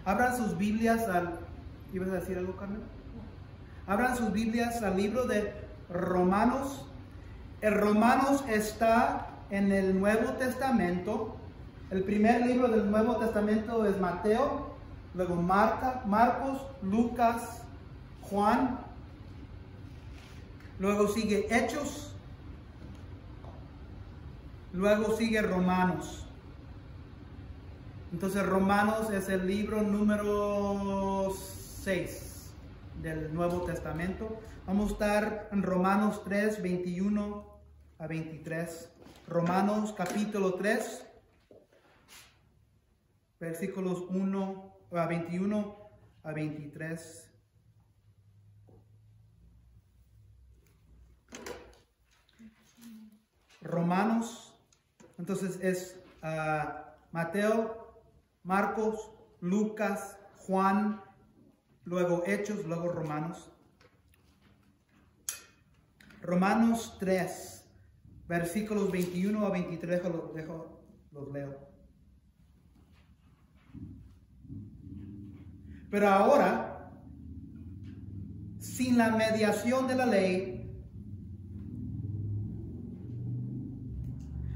Abran sus Biblias al... ¿Ibas a decir algo, Carmen? Abran sus Biblias al libro de Romanos. El Romanos está en el Nuevo Testamento. El primer libro del Nuevo Testamento es Mateo, luego Marcos, Lucas, Juan, luego sigue Hechos, luego sigue Romanos. Entonces Romanos es el libro número 6 del Nuevo Testamento. Vamos a estar en Romanos 3, 21 a 23. Romanos capítulo 3, versículos 21 a 23. Romanos, entonces es Mateo, Marcos, Lucas, Juan, luego Hechos, luego Romanos. Romanos 3, versículos 21 a 23, los leo. Pero ahora, sin la mediación de la ley,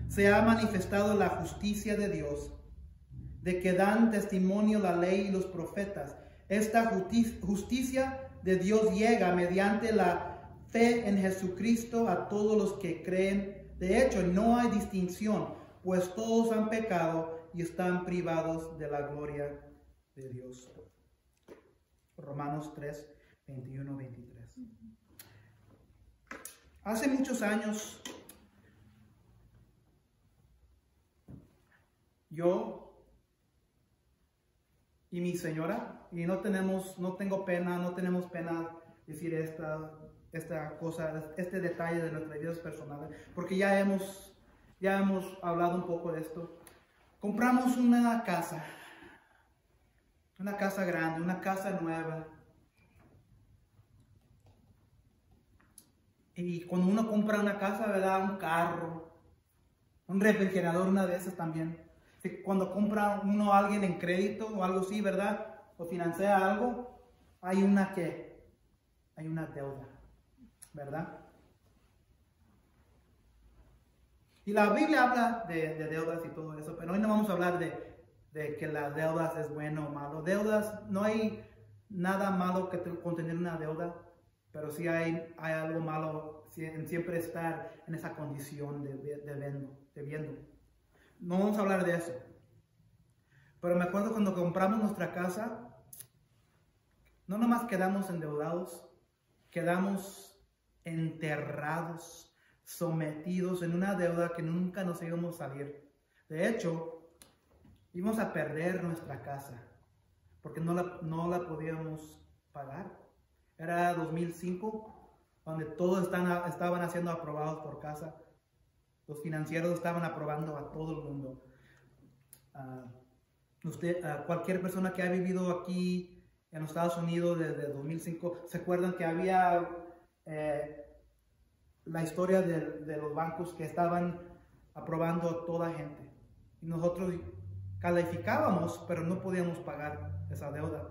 se ha manifestado la justicia de Dios, de que dan testimonio la ley y los profetas. Esta justicia de Dios llega mediante la fe en Jesucristo a todos los que creen. De hecho, no hay distinción, pues todos han pecado y están privados de la gloria de Dios. Romanos 3, 21, 23. Hace muchos años, yo y mi señora, y no tengo pena, no tenemos pena decir esta cosa, este detalle de nuestras vidas personales, porque ya hemos hablado un poco de esto. Compramos una casa grande, una casa nueva. Y cuando uno compra una casa, ¿verdad? Un carro, un refrigerador, una de esas también. Cuando compra uno a alguien en crédito o algo así, ¿verdad? O financia algo, hay una deuda, ¿verdad? Y la Biblia habla de deudas y todo eso, pero hoy no vamos a hablar de que las deudas es bueno o malo. Deudas, no hay nada malo con tener una deuda, pero sí hay algo malo en siempre estar en esa condición debiendo. No vamos a hablar de eso. Pero me acuerdo cuando compramos nuestra casa, no nomás quedamos endeudados, quedamos enterrados, sometidos en una deuda que nunca nos íbamos a salir. De hecho, íbamos a perder nuestra casa porque no la podíamos pagar. Era 2005, donde todos estaban siendo aprobados por casa. Los financieros estaban aprobando a todo el mundo. Cualquier persona que ha vivido aquí en los Estados Unidos desde 2005, ¿se acuerdan que había la historia de los bancos que estaban aprobando a toda gente? Y nosotros calificábamos, pero no podíamos pagar esa deuda.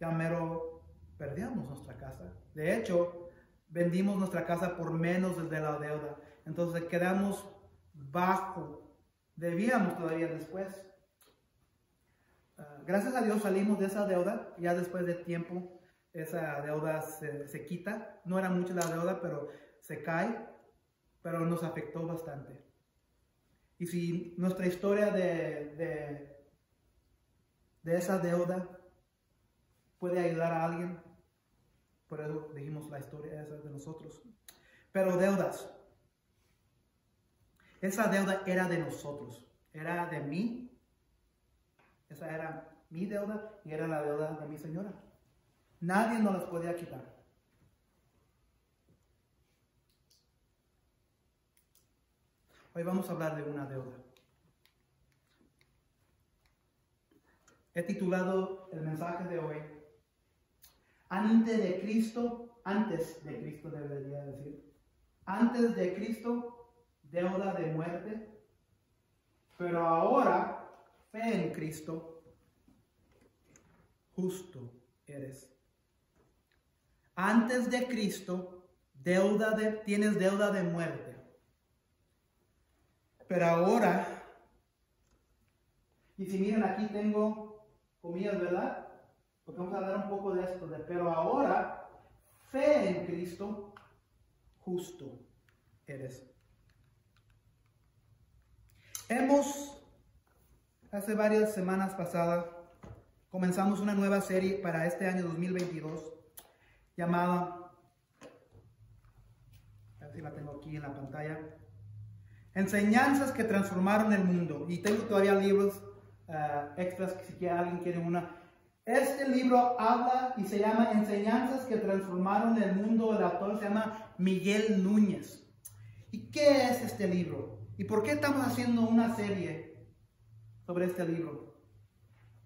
Ya mero perdíamos nuestra casa. De hecho, vendimos nuestra casa por menos de la deuda. Entonces quedamos bajo. Debíamos todavía después. Gracias a Dios salimos de esa deuda. Ya después de tiempo, esa deuda se quita. No era mucha la deuda, pero se cae. Pero nos afectó bastante. Y si nuestra historia de esa deuda puede ayudar a alguien, por eso dijimos la historia esa de nosotros. Pero deudas. Esa deuda era de nosotros. Era de mí. Esa era mi deuda y era la deuda de mi señora. Nadie nos las podía quitar. Hoy vamos a hablar de una deuda. He titulado el mensaje de hoy, antes de Cristo debería decir. Antes de Cristo, deuda de muerte, pero ahora fe en Cristo, justo eres. Antes de Cristo, tienes deuda de muerte. Pero ahora, y si miren aquí tengo comillas, ¿verdad? Porque vamos a hablar un poco de esto, pero ahora, fe en Cristo, justo eres. Hace varias semanas pasadas, comenzamos una nueva serie para este año 2022, llamada, a ver si la tengo aquí en la pantalla, Enseñanzas que transformaron el mundo. Y tengo todavía libros extras, que si alguien quiere una. Este libro habla y se llama Enseñanzas que transformaron el mundo. El autor se llama Miguel Núñez. ¿Y qué es este libro? ¿Y por qué estamos haciendo una serie sobre este libro?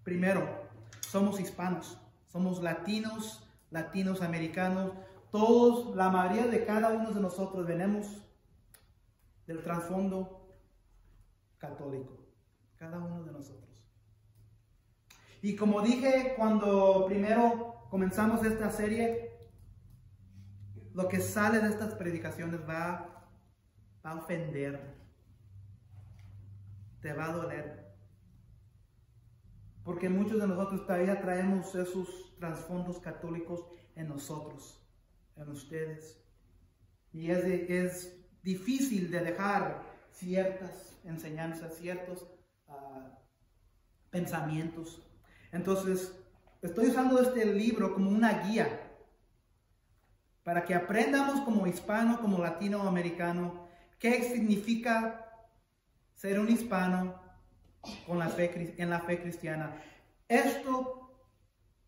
Primero, somos hispanos, somos latinos, americanos. Todos, la mayoría de cada uno de nosotros venimos del trasfondo católico. Cada uno de nosotros. Y como dije cuando primero comenzamos esta serie, lo que sale de estas predicaciones va a ofender. Te va a doler. Porque muchos de nosotros todavía traemos esos trasfondos católicos en nosotros, en ustedes. Y es difícil de dejar ciertas enseñanzas, ciertos pensamientos. Entonces, estoy usando este libro como una guía para que aprendamos como hispano, como latinoamericano, qué significa ser un hispano en la fe cristiana.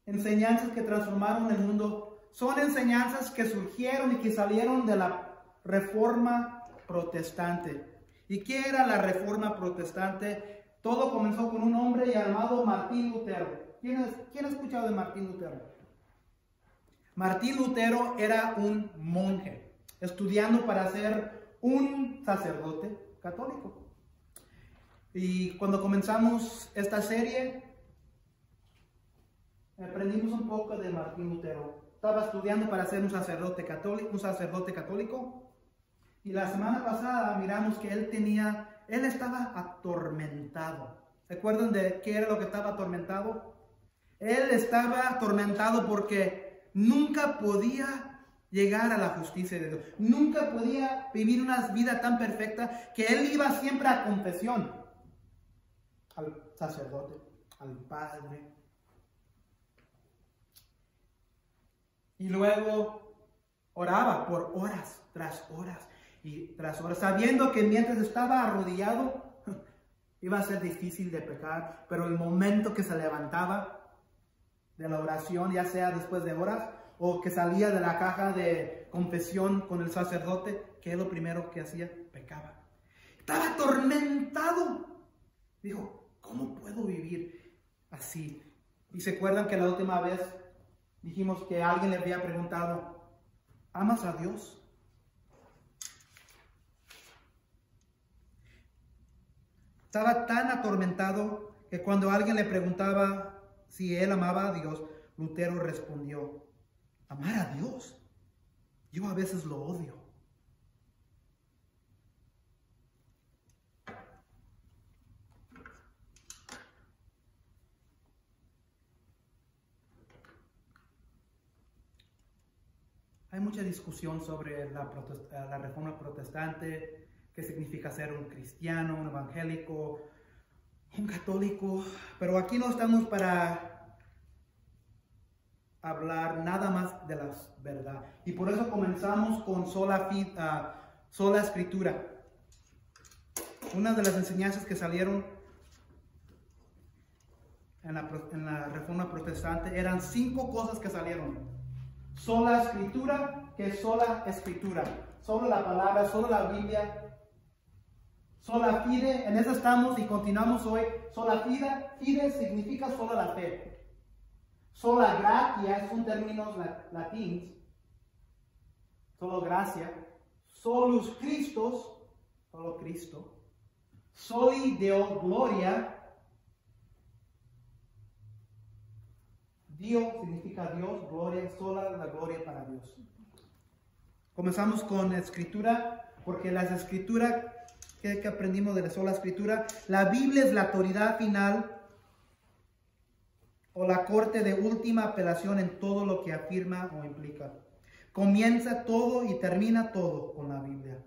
Enseñanzas que transformaron el mundo, son enseñanzas que surgieron y que salieron de la Reforma Protestante. ¿Y qué era la Reforma Protestante? Todo comenzó con un hombre llamado Martín Lutero. ¿Quién ha escuchado de Martín Lutero? Martín Lutero era un monje, estudiando para ser un sacerdote católico. Y cuando comenzamos esta serie, aprendimos un poco de Martín Lutero. Estaba estudiando para ser un sacerdote católico. Y la semana pasada miramos que él estaba atormentado. ¿Se acuerdan de qué era lo que estaba atormentado? Él estaba atormentado porque nunca podía llegar a la justicia de Dios. Nunca podía vivir una vida tan perfecta que él iba siempre a confesión. Al sacerdote, al padre. Y luego oraba por horas tras horas. Y tras horas, sabiendo que mientras estaba arrodillado, iba a ser difícil de pecar, pero el momento que se levantaba de la oración, ya sea después de horas, o que salía de la caja de confesión con el sacerdote, ¿qué es lo primero que hacía? Pecaba. Estaba atormentado. Dijo, ¿cómo puedo vivir así? Y se acuerdan que la última vez dijimos que alguien le había preguntado, ¿amas a Dios? Estaba tan atormentado que cuando alguien le preguntaba si él amaba a Dios, Lutero respondió, ¿amar a Dios? Yo a veces lo odio. Hay mucha discusión sobre la Reforma Protestante, qué significa ser un cristiano, un evangélico, un católico, pero aquí no estamos para hablar nada más de la verdad. Y por eso comenzamos con sola escritura. Una de las enseñanzas que salieron en la Reforma Protestante eran 5 cosas que salieron. Sola escritura, que es sola escritura. Solo la palabra, solo la Biblia. Sola fide, en eso estamos y continuamos hoy. Sola fide significa solo la fe. Sola gratia son términos latinos. Solo gracia. Solus Christus, solo Cristo. Soli Deo Gloria, Dios significa Dios, gloria, sola la gloria para Dios. Comenzamos con escritura, porque las escrituras que aprendimos de la sola escritura, la Biblia es la autoridad final o la corte de última apelación en todo lo que afirma o implica. Comienza todo y termina todo con la Biblia.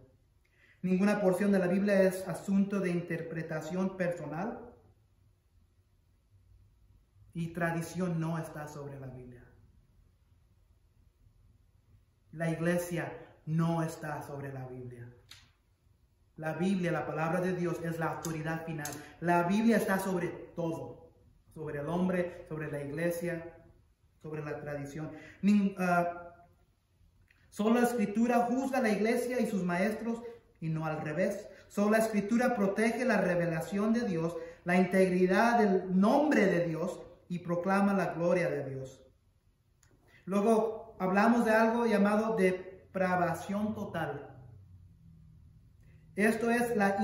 Ninguna porción de la Biblia es asunto de interpretación personal y tradición no está sobre la Biblia. La iglesia no está sobre la Biblia. La Biblia, la palabra de Dios, es la autoridad final. La Biblia está sobre todo. Sobre el hombre, sobre la iglesia, sobre la tradición. Solo la escritura juzga a la iglesia y sus maestros y no al revés. Solo la escritura protege la revelación de Dios, la integridad del nombre de Dios y proclama la gloria de Dios. Luego hablamos de algo llamado depravación total. Esto es la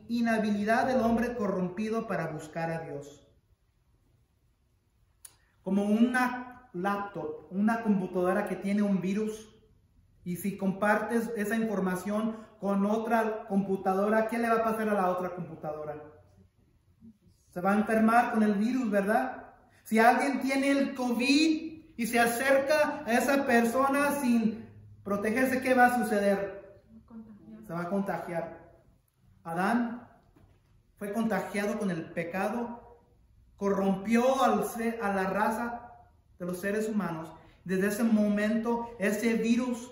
inhabilidad del hombre corrompido para buscar a Dios. Como una laptop, una computadora que tiene un virus, y si compartes esa información con otra computadora, ¿qué le va a pasar a la otra computadora? Se va a enfermar con el virus, ¿verdad? Si alguien tiene el COVID y se acerca a esa persona sin protegerse, ¿qué va a suceder? Se va a contagiar. Adán fue contagiado con el pecado, corrompió a la raza de los seres humanos. Desde ese momento, ese virus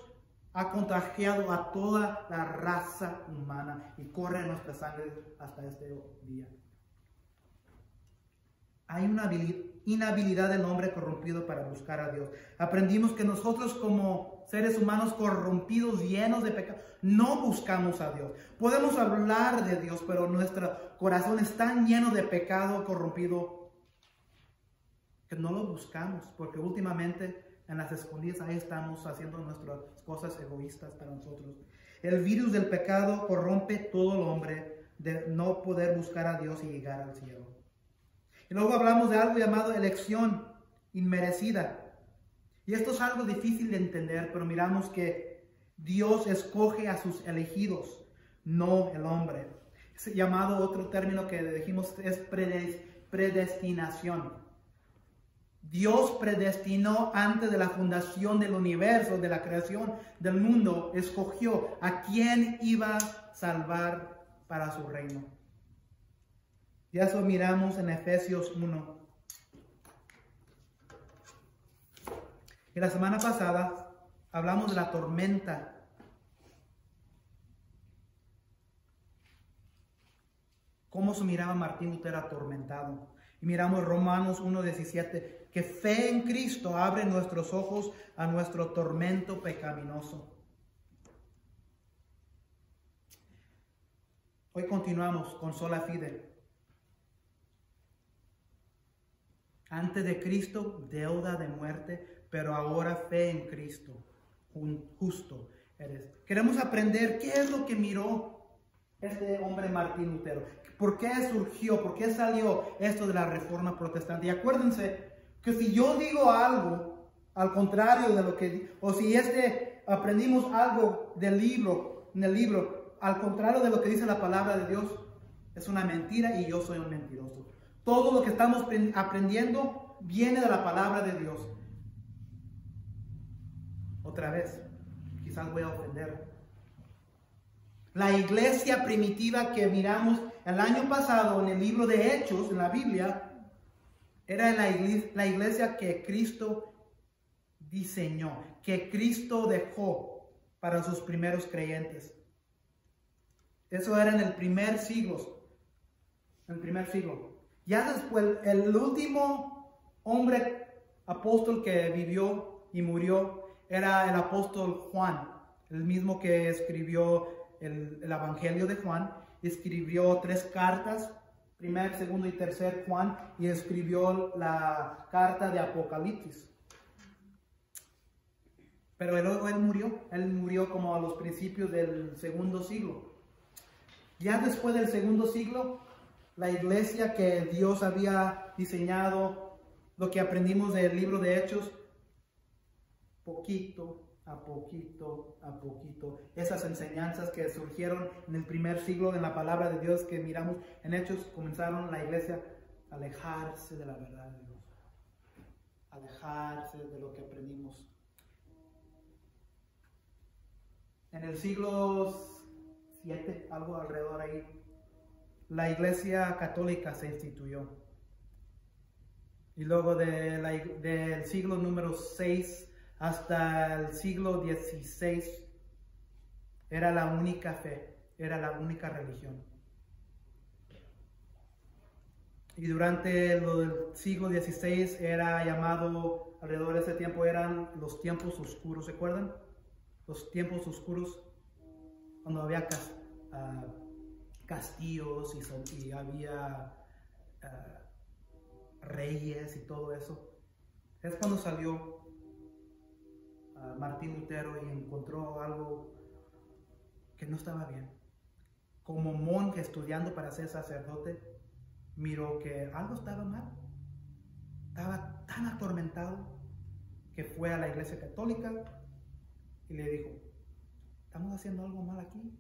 ha contagiado a toda la raza humana y corre en nuestra sangre hasta este día. Hay una inhabilidad del hombre corrompido para buscar a Dios. Aprendimos que nosotros como seres humanos corrompidos, llenos de pecado, no buscamos a Dios. Podemos hablar de Dios, pero nuestro corazón es tan lleno de pecado corrompido que no lo buscamos, porque últimamente en las escondidas ahí estamos haciendo nuestras cosas egoístas para nosotros. El virus del pecado corrompe todo el hombre de no poder buscar a Dios y llegar al cielo. Y luego hablamos de algo llamado elección inmerecida. Y esto es algo difícil de entender, pero miramos que Dios escoge a sus elegidos, no el hombre. Es llamado, otro término que dijimos, es predestinación. Dios predestinó antes de la fundación del universo, de la creación del mundo, escogió a quién iba a salvar para su reino. Y eso miramos en Efesios 1. Y la semana pasada hablamos de la tormenta. Cómo se miraba Martín Lutero atormentado. Y miramos Romanos 1:17, que fe en Cristo abre nuestros ojos a nuestro tormento pecaminoso. Hoy continuamos con sola fide. Antes de Cristo, deuda de muerte, pero ahora fe en Cristo, justo eres. Queremos aprender qué es lo que miró este hombre Martín Lutero. ¿Por qué surgió? ¿Por qué salió esto de la Reforma Protestante? Y acuérdense que si yo digo algo al contrario de lo que, o si aprendimos algo en el libro, al contrario de lo que dice la palabra de Dios, es una mentira y yo soy un mentiroso. Todo lo que estamos aprendiendo viene de la palabra de Dios. Otra vez, quizás voy a ofender. La iglesia primitiva que miramos el año pasado en el libro de Hechos, en la Biblia, era la iglesia que Cristo diseñó, que Cristo dejó para sus primeros creyentes. Eso era en el primer siglo. Ya después, el último hombre apóstol que vivió y murió era el apóstol Juan, el mismo que escribió el Evangelio de Juan. Escribió 3 cartas, 1, 2 y 3 Juan, y escribió la carta de Apocalipsis. Pero él murió como a los principios del 2 siglo. Ya después del 2 siglo, la iglesia que Dios había diseñado, lo que aprendimos del libro de Hechos, poquito a poquito a poquito, esas enseñanzas que surgieron en el primer siglo en la palabra de Dios que miramos en Hechos, comenzaron la iglesia a alejarse de la verdad de Dios, alejarse de lo que aprendimos. En el siglo 7, algo alrededor ahí, la iglesia católica se instituyó. Y luego del siglo número 6 hasta el siglo XVI, era la única fe, era la única religión. Y durante el siglo XVI era llamado, alrededor de ese tiempo eran los tiempos oscuros, ¿se acuerdan? Los tiempos oscuros, cuando había castillos y había reyes y todo eso. Es cuando salió Martín Lutero y encontró algo que no estaba bien. Como monje estudiando para ser sacerdote, miró que algo estaba mal. Estaba tan atormentado que fue a la iglesia católica y le dijo: estamos haciendo algo mal aquí.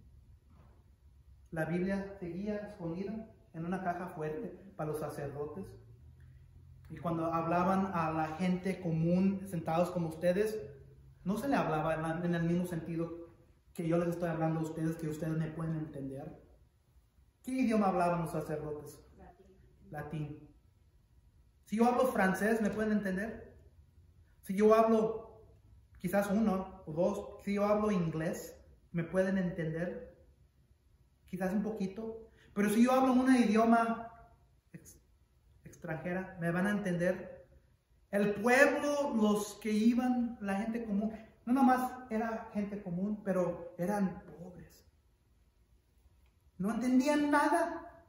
La Biblia seguía escondida en una caja fuerte para los sacerdotes. Y cuando hablaban a la gente común, sentados como ustedes, no se le hablaba en el mismo sentido que yo les estoy hablando a ustedes, que ustedes me pueden entender. ¿Qué idioma hablaban los sacerdotes? Latín. Si yo hablo francés, ¿me pueden entender? Si yo hablo quizás uno o dos, si yo hablo inglés, ¿me pueden entender? Quizás un poquito. Pero si yo hablo un idioma extranjera, ¿me van a entender? El pueblo, los que iban, la gente común, no nomás era gente común, pero eran pobres. No entendían nada.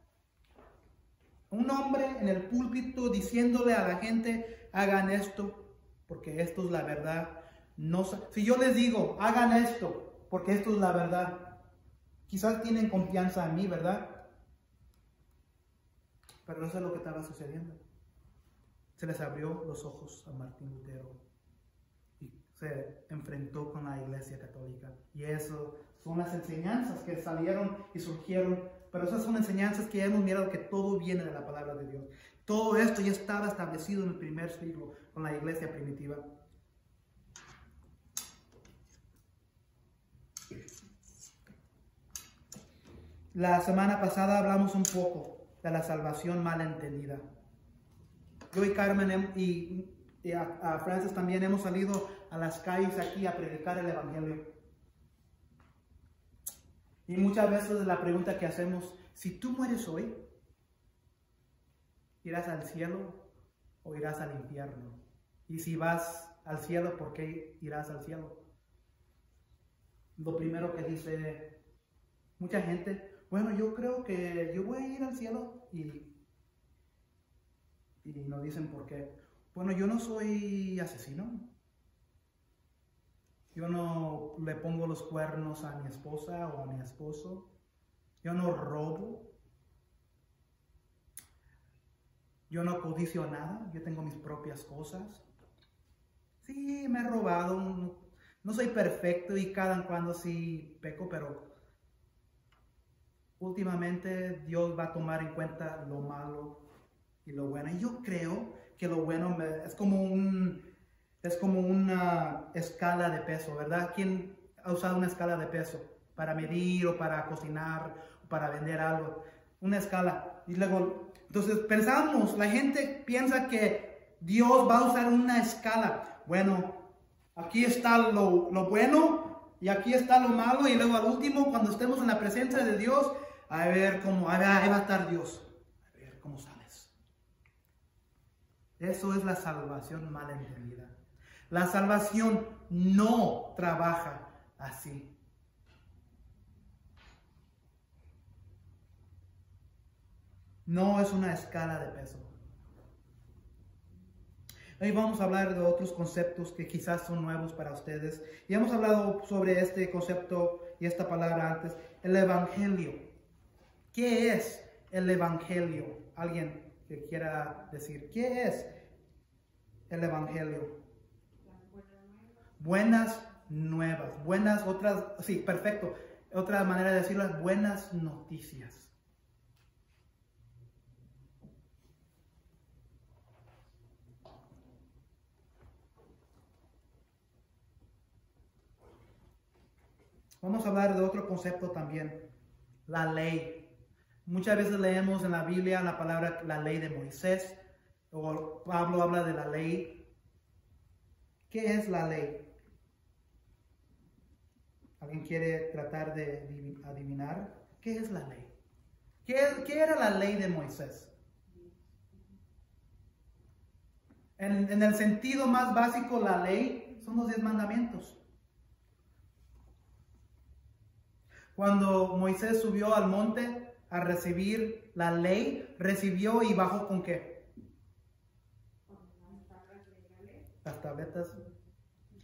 Un hombre en el púlpito diciéndole a la gente: hagan esto, porque esto es la verdad. No, si yo les digo: hagan esto, porque esto es la verdad, quizás tienen confianza en mí, ¿verdad? Pero eso es lo que estaba sucediendo. Se les abrió los ojos a Martín Lutero y se enfrentó con la iglesia católica. Y eso son las enseñanzas que salieron y surgieron. Pero esas son enseñanzas que hemos mirado que todo viene de la palabra de Dios. Todo esto ya estaba establecido en el primer siglo con la iglesia primitiva. La semana pasada hablamos un poco de la salvación mal entendida. Yo y Carmen y a Francis también hemos salido a las calles aquí a predicar el evangelio. Y muchas veces la pregunta que hacemos: si tú mueres hoy, ¿irás al cielo o irás al infierno? Y si vas al cielo, ¿por qué irás al cielo? Lo primero que dice mucha gente: bueno, yo creo que yo voy a ir al cielo. Y nos dicen por qué. Bueno, yo no soy asesino. Yo no le pongo los cuernos a mi esposa o a mi esposo. Yo no robo. Yo no codicio nada. Yo tengo mis propias cosas. Sí, me he robado. No soy perfecto y cada vez en cuando sí peco, pero últimamente Dios va a tomar en cuenta lo malo y lo bueno. Y yo creo que lo bueno es como una escala de peso, ¿verdad? ¿Quién ha usado una escala de peso para medir o para cocinar o para vender algo? Una escala. Y luego, entonces pensamos, la gente piensa que Dios va a usar una escala. Bueno, aquí está lo bueno y aquí está lo malo, y luego al último, cuando estemos en la presencia de Dios, a ver cómo, ahí va a estar Dios. A ver cómo sales. Eso es la salvación mal entendida. La salvación no trabaja así. No es una escala de peso. Hoy vamos a hablar de otros conceptos que quizás son nuevos para ustedes. Y hemos hablado sobre este concepto y esta palabra antes, el evangelio. ¿Qué es el evangelio? Alguien que quiera decir, ¿qué es el evangelio. Buenas nuevas, buenas otras, sí, perfecto. Otra manera de decirlo es buenas noticias. Vamos a hablar de otro concepto también, la ley. Muchas veces leemos en la Biblia la palabra la ley de Moisés, o Pablo habla de la ley. ¿Qué es la ley? ¿Alguien quiere tratar de adivinar? ¿Qué es la ley? ¿Qué era la ley de Moisés? En el sentido más básico, la ley son los 10 mandamientos. Cuando Moisés subió al monte a recibir la ley, recibió y bajó ¿con qué? Las tabletas.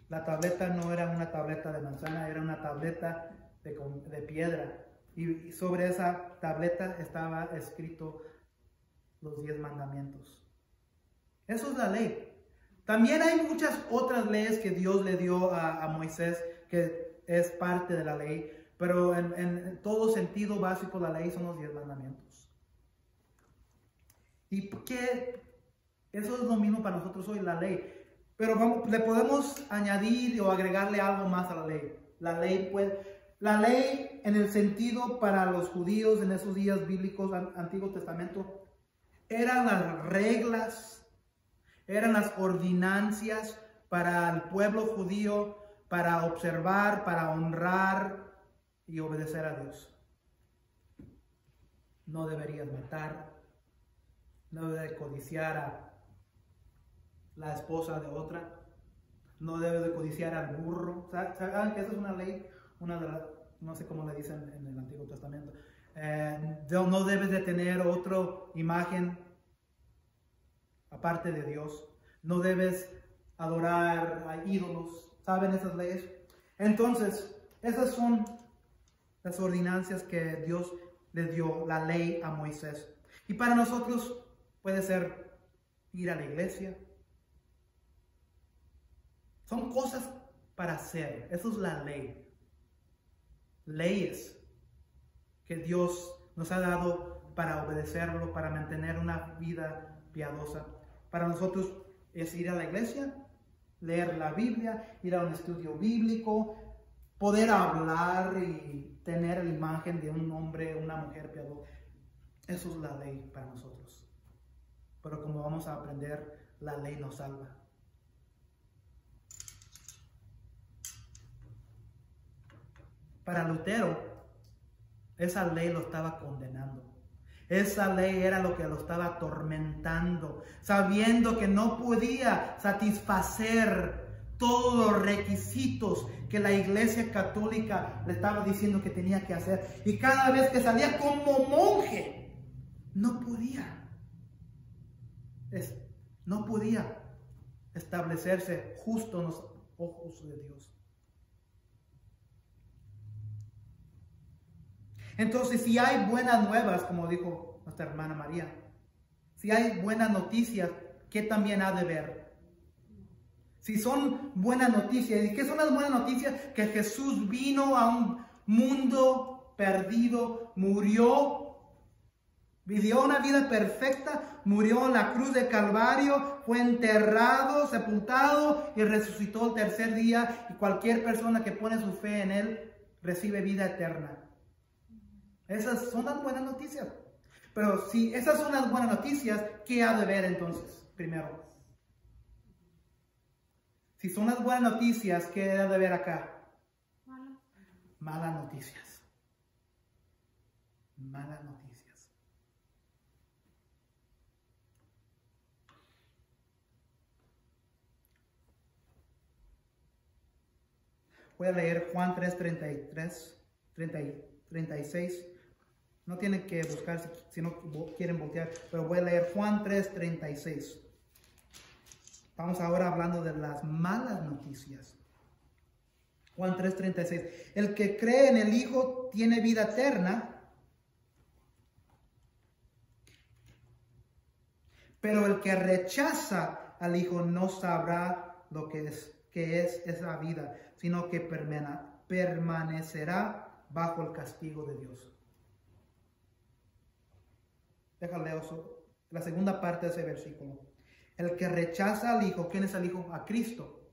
La tableta no era una tableta de manzana, era una tableta de piedra. Y sobre esa tableta estaba escrito los 10 mandamientos. Eso es la ley. También hay muchas otras leyes que Dios le dio a Moisés, que es parte de la ley. Pero en todo sentido básico, la ley son los 10 mandamientos. ¿Y qué? Eso es lo mismo para nosotros hoy, la ley. Pero le podemos añadir o agregarle algo más a la ley. La ley en el sentido para los judíos en esos días bíblicos, Antiguo Testamento, eran las reglas, eran las ordenancias para el pueblo judío, para observar, para honrar y obedecer a Dios. No deberías matar, no debes codiciar a la esposa de otra, no debes de codiciar al burro. ¿Saben que esa es una ley? No sé cómo le dicen en el Antiguo Testamento. No debes de tener otra imagen aparte de Dios. No debes adorar a ídolos. ¿Saben esas leyes? Entonces, esas son las ordenanzas que Dios le dio, la ley a Moisés. Y para nosotros puede ser ir a la iglesia. Son cosas para hacer. Eso es la ley. Leyes que Dios nos ha dado para obedecerlo, para mantener una vida piadosa. Para nosotros es ir a la iglesia, leer la Biblia, ir a un estudio bíblico, poder hablar y tener la imagen de un hombre, una mujer piadosa. Eso es la ley para nosotros. Pero como vamos a aprender, la ley nos salva. Para Lutero, esa ley lo estaba condenando. Esa ley era lo que lo estaba atormentando, sabiendo que no podía satisfacer todos los requisitos que la Iglesia Católica le estaba diciendo que tenía que hacer. Y cada vez que salía como monje, no podía establecerse justo en los ojos de Dios. Entonces, si hay buenas nuevas, como dijo nuestra hermana María, si hay buenas noticias, ¿qué también ha de ver? Si son buenas noticias, ¿y qué son las buenas noticias? Que Jesús vino a un mundo perdido, murió, vivió una vida perfecta, murió en la cruz de Calvario, fue enterrado, sepultado y resucitó el tercer día. Y cualquier persona que pone su fe en Él recibe vida eterna. Esas son las buenas noticias. Pero si esas son las buenas noticias, ¿qué ha de ver entonces? Primero, si son las buenas noticias, ¿qué ha de ver acá? Malas noticias. Malas noticias. Voy a leer Juan 3:36. No tienen que buscar si no quieren voltear, pero voy a leer Juan 3:36. Estamos ahora hablando de las malas noticias. Juan 3:36. El que cree en el Hijo tiene vida eterna, pero el que rechaza al Hijo no sabrá lo que es esa vida, sino que permanecerá bajo el castigo de Dios. Déjale eso, la segunda parte de ese versículo. El que rechaza al Hijo, ¿quién es el Hijo? A Cristo.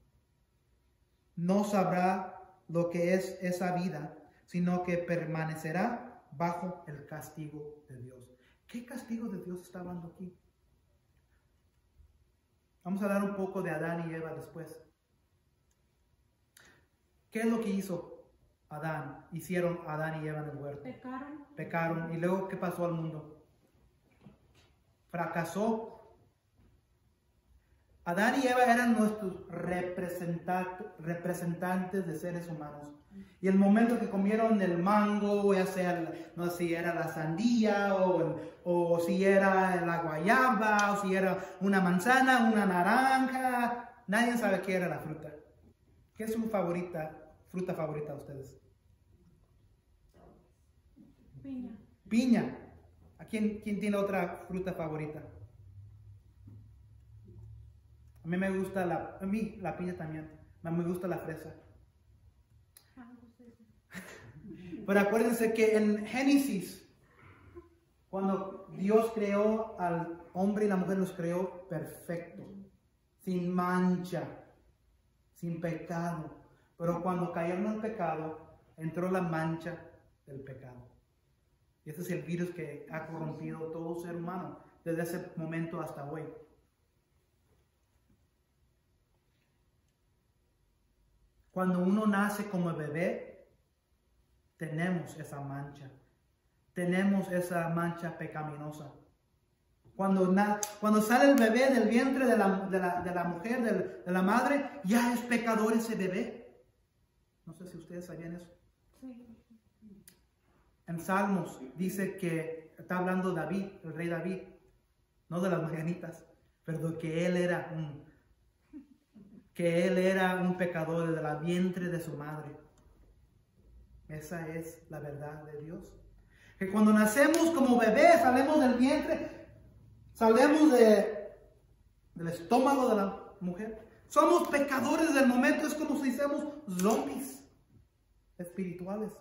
No sabrá lo que es esa vida, sino que permanecerá bajo el castigo de Dios. ¿Qué castigo de Dios está hablando aquí? Vamos a hablar un poco de Adán y Eva después. ¿Qué es lo que hizo Adán? Hicieron Adán y Eva en el huerto. Pecaron. ¿Y luego qué pasó al mundo? Fracasó. Adán y Eva eran nuestros representantes de seres humanos. Y el momento que comieron el mango, ya sea, no sé si era la sandía, o si era la guayaba, o si era una manzana, una naranja, nadie sabe qué era la fruta. ¿Qué es su fruta favorita de ustedes? Piña. ¿A quién tiene otra fruta favorita? A mí me gusta la piña también. Me gusta la fresa. Pero acuérdense que en Génesis, cuando Dios creó al hombre y la mujer, los creó perfectos, sin mancha, sin pecado. Pero cuando cayeron en el pecado, entró la mancha del pecado. Y ese es el virus que ha corrompido todo ser humano desde ese momento hasta hoy. Cuando uno nace como bebé, tenemos esa mancha. Tenemos esa mancha pecaminosa. Cuando sale el bebé del vientre de la mujer, de la madre, ya es pecador ese bebé. No sé si ustedes sabían eso. Sí. En Salmos dice que está hablando David, el rey David, no de las mañanitas, pero que él era un pecador desde el vientre de su madre. Esa es la verdad de Dios. Que cuando nacemos como bebés, salimos del vientre, salimos del estómago de la mujer. Somos pecadores del momento, es como si fuésemos zombies espirituales.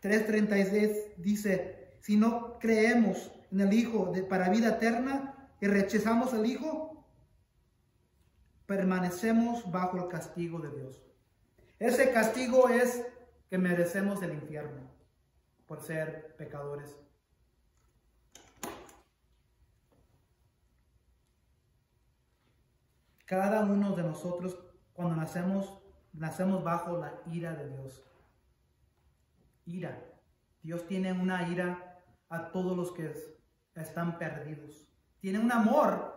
3:36 dice, si no creemos en el Hijo para vida eterna y rechazamos al Hijo, permanecemos bajo el castigo de Dios. Ese castigo es que merecemos el infierno por ser pecadores. Cada uno de nosotros, cuando nacemos bajo la ira de Dios. Ira. Dios tiene una ira a todos los que están perdidos. Tiene un amor.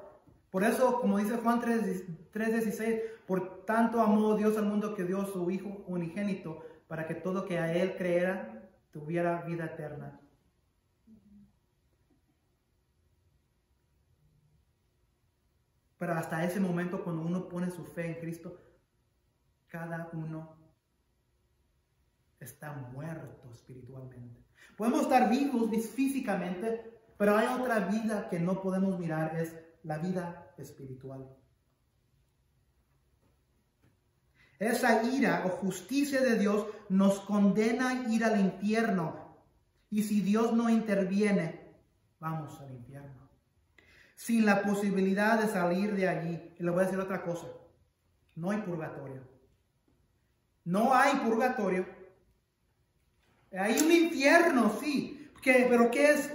Por eso, como dice Juan 3:16, por tanto amó Dios al mundo que dio su Hijo unigénito, para que todo que a Él creera tuviera vida eterna. Pero hasta ese momento, cuando uno pone su fe en Cristo, cada uno está muerto espiritualmente. Podemos estar vivos físicamente, pero hay otra vida que no podemos mirar, es la vida espiritual. Esa ira o justicia de Dios nos condena a ir al infierno. Y si Dios no interviene, vamos al infierno. Sin la posibilidad de salir de allí. Y le voy a decir otra cosa. No hay purgatorio. No hay purgatorio. Hay un infierno, sí. Pero ¿qué es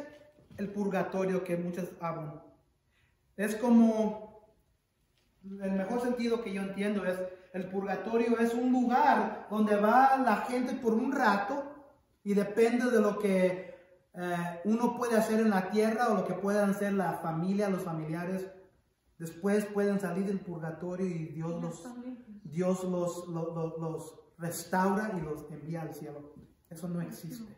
el purgatorio que muchos hablan? Es como, el mejor sentido que yo entiendo es, el purgatorio es un lugar donde va la gente por un rato y depende de lo que uno puede hacer en la tierra o lo que puedan hacer la familia, los familiares. Después pueden salir del purgatorio y Dios los restaura y los envía al cielo. Eso no existe.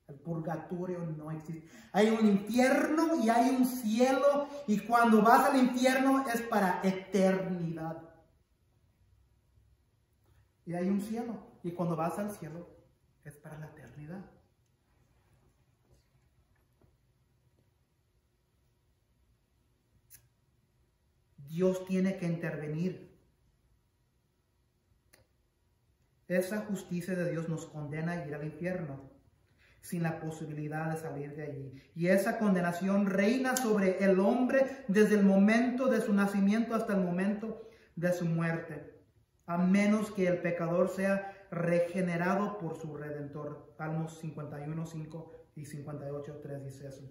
El purgatorio no existe. Hay un infierno y hay un cielo, y cuando vas al infierno es para eternidad. Y hay un cielo, y cuando vas al cielo es para la eternidad. Dios tiene que intervenir. Esa justicia de Dios nos condena a ir al infierno sin la posibilidad de salir de allí. Y esa condenación reina sobre el hombre desde el momento de su nacimiento hasta el momento de su muerte, a menos que el pecador sea regenerado por su Redentor. Salmos 51:5 y 58:3 dice eso.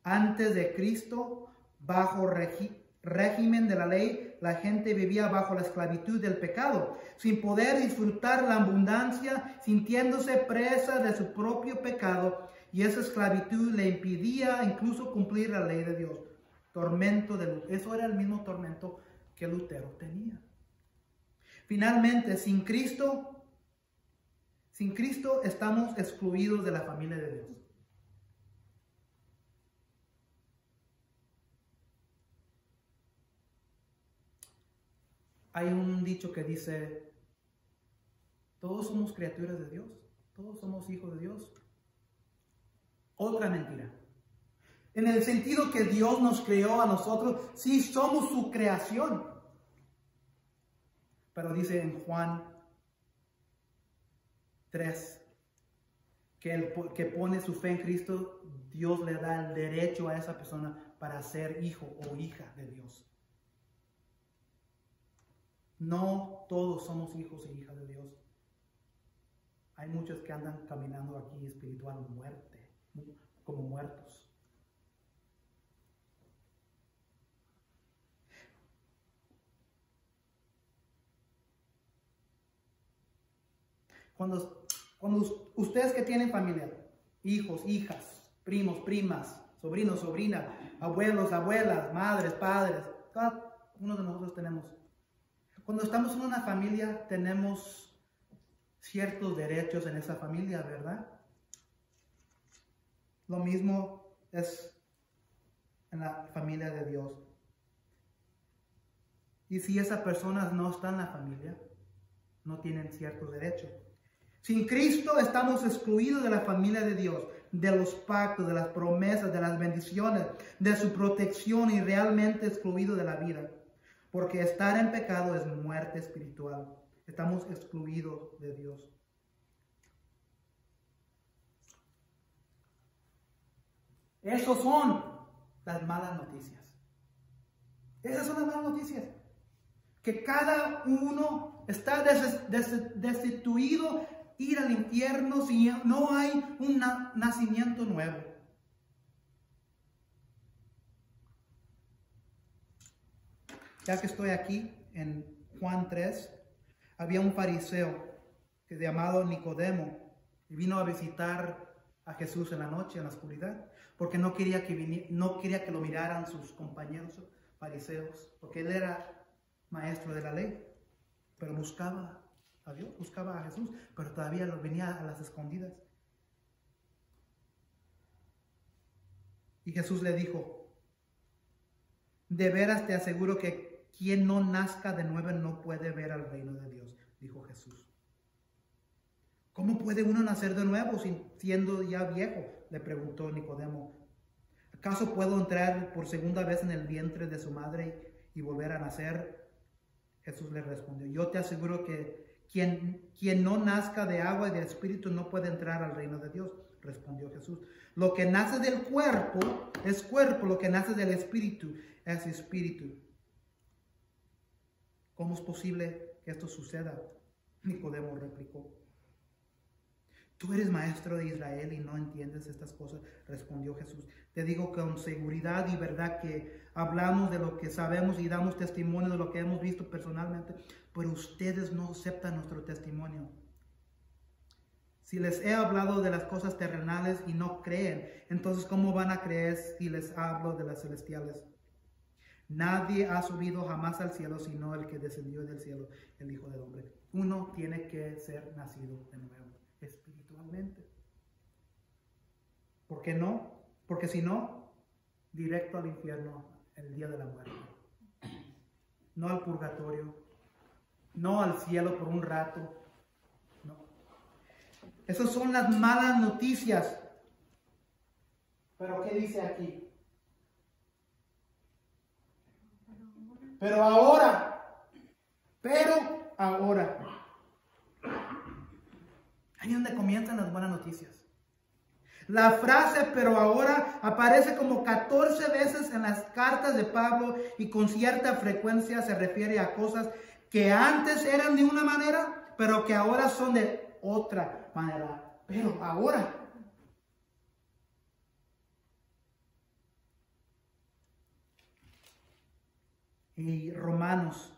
Antes de Cristo, bajo régimen de la ley, la gente vivía bajo la esclavitud del pecado, sin poder disfrutar la abundancia, sintiéndose presa de su propio pecado, y esa esclavitud le impedía incluso cumplir la ley de Dios. Tormento de Lutero. Eso era el mismo tormento que Lutero tenía. Finalmente, sin Cristo estamos excluidos de la familia de Dios. Hay un dicho que dice, todos somos criaturas de Dios, todos somos hijos de Dios. Otra mentira. En el sentido que Dios nos creó a nosotros, sí somos su creación. Pero dice en Juan 3, que el que pone su fe en Cristo, Dios le da el derecho a esa persona para ser hijo o hija de Dios. No todos somos hijos e hijas de Dios. Hay muchos que andan caminando aquí espiritual muerte, como muertos. Cuando ustedes que tienen familia, hijos, hijas, primos, primas, sobrinos, sobrinas, abuelos, abuelas, madres, padres, cada uno de nosotros tenemos. Cuando estamos en una familia, tenemos ciertos derechos en esa familia, ¿verdad? Lo mismo es en la familia de Dios. Y si esa persona no está en la familia, no tienen ciertos derechos. Sin Cristo estamos excluidos de la familia de Dios, de los pactos, de las promesas, de las bendiciones, de su protección y realmente excluidos de la vida. Porque estar en pecado es muerte espiritual. Estamos excluidos de Dios. Esas son las malas noticias. Esas son las malas noticias. Que cada uno está destituido, ir al infierno si no hay un nacimiento nuevo. Ya que estoy aquí en Juan 3, había un fariseo que llamado Nicodemo y vino a visitar a Jesús en la noche, en la oscuridad, porque no quería que lo miraran sus compañeros fariseos, porque él era maestro de la ley, pero buscaba a Dios, buscaba a Jesús, pero todavía venía a las escondidas. Y Jesús le dijo, de veras te aseguro que quien no nazca de nuevo no puede ver al reino de Dios, dijo Jesús. ¿Cómo puede uno nacer de nuevo siendo ya viejo?, le preguntó Nicodemo. ¿Acaso puedo entrar por segunda vez en el vientre de su madre y volver a nacer? Jesús le respondió, yo te aseguro que quien no nazca de agua y de espíritu no puede entrar al reino de Dios, respondió Jesús. Lo que nace del cuerpo es cuerpo, lo que nace del espíritu es espíritu. ¿Cómo es posible que esto suceda? Nicodemo replicó. Tú eres maestro de Israel y no entiendes estas cosas, respondió Jesús. Te digo con seguridad y verdad que hablamos de lo que sabemos y damos testimonio de lo que hemos visto personalmente, pero ustedes no aceptan nuestro testimonio. Si les he hablado de las cosas terrenales y no creen, entonces ¿cómo van a creer si les hablo de las celestiales? Nadie ha subido jamás al cielo sino el que descendió del cielo, el Hijo del Hombre. Uno tiene que ser nacido de nuevo, espiritualmente. ¿Por qué no? Porque si no, directo al infierno el día de la muerte. No al purgatorio, no al cielo por un rato. No. Esas son las malas noticias. Pero ¿qué dice aquí? Pero ahora. Ahí es donde comienzan las buenas noticias. La frase pero ahora aparece como 14 veces en las cartas de Pablo y con cierta frecuencia se refiere a cosas que antes eran de una manera, pero que ahora son de otra manera. Pero ahora. Y Romanos.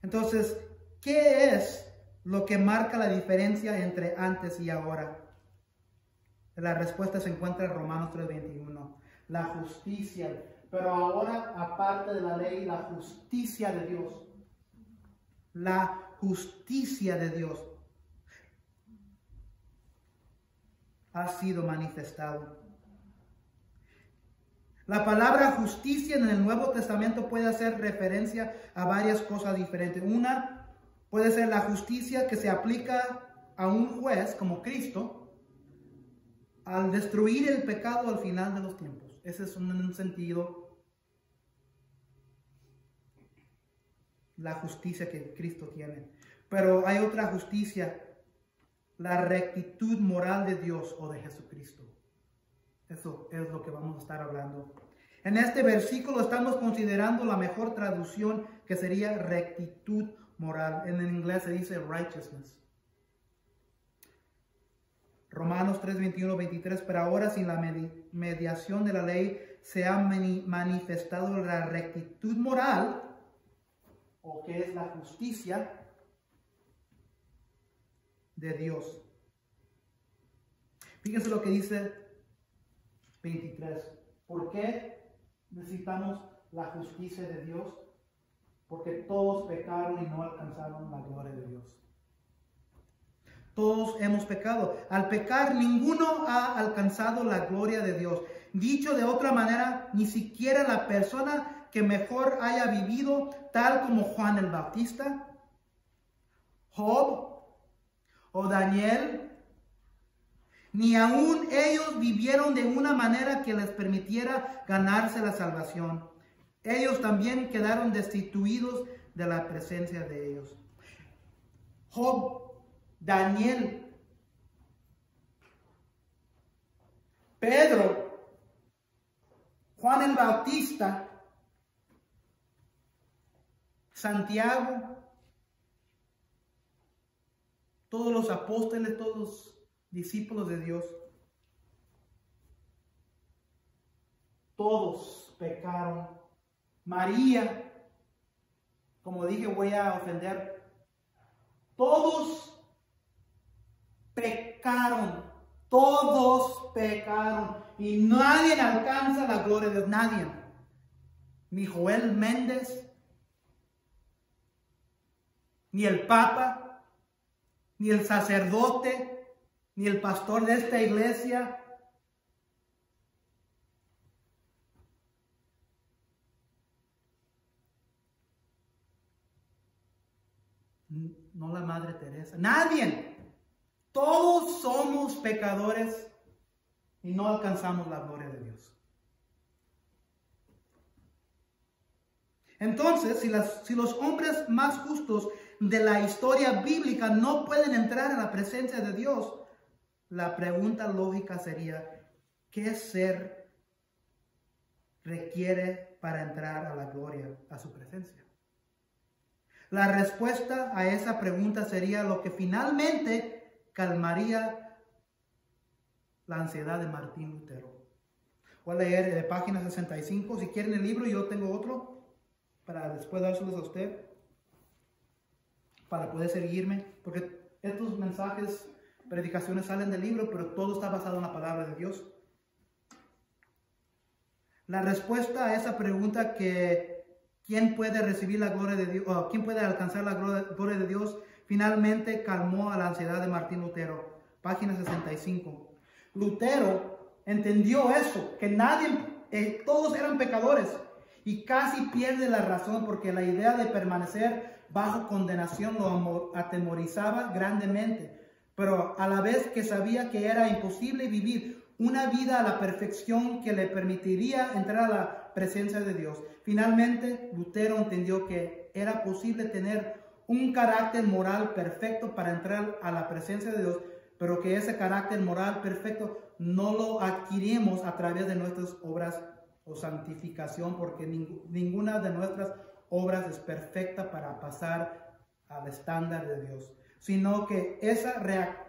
Entonces, ¿qué es lo que marca la diferencia entre antes y ahora? La respuesta se encuentra en Romanos 3:21. La justicia. Pero ahora, aparte de la ley, la justicia de Dios. La justicia de Dios ha sido manifestado. La palabra justicia en el Nuevo Testamento puede hacer referencia a varias cosas diferentes. Una puede ser la justicia que se aplica a un juez como Cristo al destruir el pecado al final de los tiempos. Ese es un sentido, la justicia que Cristo tiene. Pero hay otra justicia, la rectitud moral de Dios o de Jesucristo. Eso es lo que vamos a estar hablando. En este versículo estamos considerando la mejor traducción, que sería rectitud moral. En el inglés se dice righteousness. Romanos 3:21-23, pero ahora sin la mediación de la ley se ha manifestado la rectitud moral, o que es la justicia de Dios. Fíjense lo que dice 23. ¿Por qué necesitamos la justicia de Dios? Porque todos pecaron y no alcanzaron la gloria de Dios. Todos hemos pecado. Al pecar, ninguno ha alcanzado la gloria de Dios. Dicho de otra manera, ni siquiera la persona que mejor haya vivido, tal como Juan el Bautista, Job o Daniel, ni aún ellos vivieron de una manera que les permitiera ganarse la salvación. Ellos también quedaron destituidos de la presencia de ellos. Job, Daniel, Pedro, Juan el Bautista, Santiago, todos los apóstoles, todos los discípulos de Dios, todos pecaron. María, como dije, voy a ofender, todos pecaron y nadie alcanza la gloria de Dios, nadie. Ni Joel Méndez, ni el Papa, ni el sacerdote, ni el pastor de esta iglesia. No la Madre Teresa, nadie. Todos somos pecadores y no alcanzamos la gloria de Dios. Entonces, si los hombres más justos de la historia bíblica no pueden entrar a la presencia de Dios, la pregunta lógica sería, ¿qué ser requiere para entrar a la gloria, a su presencia? La respuesta a esa pregunta sería lo que finalmente calmaría la ansiedad de Martín Lutero. Voy a leer de página 65. Si quieren el libro, yo tengo otro para después dárselos a usted, para poder seguirme, porque estos mensajes, predicaciones salen del libro, pero todo está basado en la palabra de Dios. La respuesta a esa pregunta, que ¿quién puede recibir la gloria de Dios? O ¿quién puede alcanzar la gloria de Dios? Finalmente calmó a la ansiedad de Martín Lutero. Página 65. Lutero entendió eso, que todos eran pecadores, y casi pierde la razón porque la idea de permanecer bajo condenación lo atemorizaba grandemente, pero a la vez que sabía que era imposible vivir una vida a la perfección que le permitiría entrar a la presencia de Dios. Finalmente, Lutero entendió que era posible tener un carácter moral perfecto para entrar a la presencia de Dios, pero que ese carácter moral perfecto no lo adquirimos a través de nuestras obras o santificación, porque ninguna de nuestras obras es perfecta para pasar al estándar de Dios, sino que esa